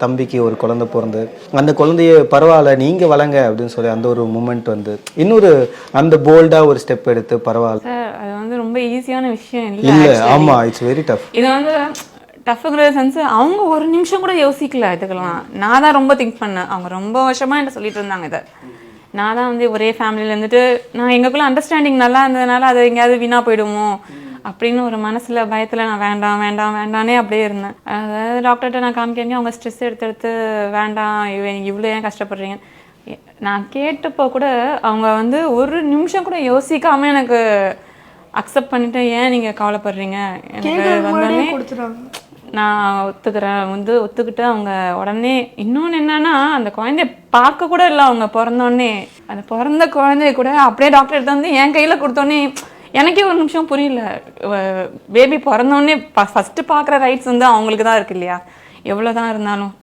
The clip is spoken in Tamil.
தம்பிக்கு ஒரு குழந்தை பிறந்து அந்த குழந்தைய பரவாயில்ல நீங்கள் வளங்க அப்படின்னு சொல்லி அந்த ஒரு மூமெண்ட் வந்து இன்னொரு அந்த போல்டாக ஒரு ஸ்டெப் எடுத்து பரவாயில்ல சார் அது வந்து ரொம்ப ஈஸியான விஷயம் இல்லை ஆமாம் இட்ஸ் வெரி டஃப். இது வந்து டஃப்ங்கிற சென்ஸ் அவங்க ஒரு நிமிஷம் கூட யோசிக்கல இதுக்கெல்லாம். நான் தான் ரொம்ப திங்க் பண்ணேன். அவங்க ரொம்ப வருஷமாக என்ன சொல்லிட்டு இருந்தாங்க இதை. நான் தான் வந்து ஒரே ஃபேமிலியில் இருந்துட்டு நான் எங்களுக்குள்ள அண்டர்ஸ்டாண்டிங் நல்லா இருந்ததுனால அது எங்கேயாவது வீணாக போயிடுமோ அப்படின்னு ஒரு மனசில் பயத்தில் நான் வேண்டாம் வேண்டாம் வேண்டானே அப்படியே இருந்தேன். அதாவது டாக்டர்கிட்ட நான் காமிக்கிறேங்க அவங்க ஸ்ட்ரெஸ் எடுத்து வேண்டாம் இவ்வளோ ஏன் கஷ்டப்படுறீங்க. நான் கேட்டப்போ கூட அவங்க வந்து ஒரு நிமிஷம் கூட யோசிக்காமல் எனக்கு அக்செப்ட் பண்ணிட்டு ஏன் நீங்கள் கவலைப்படுறீங்க எனக்கு வந்தாலே நான் ஒத்துக்கிறேன் வந்து ஒத்துக்கிட்டு அவங்க உடனே இன்னொன்று என்னன்னா அந்த குழந்தைய பார்க்க கூட இல்லை. அவங்க பிறந்தோடனே அந்த பிறந்த குழந்தைய கூட அப்படியே டாக்டர் எடுத்து வந்து என் கையில் கொடுத்தோன்னே எனக்கே ஒரு நிமிஷம் புரியல. பேபி பிறந்தோடனே ஃபஸ்ட்டு பார்க்குற ரைட்ஸ் வந்து அவங்களுக்கு தான் இருக்கு இல்லையா, எவ்வளோ தான் இருந்தாலும்.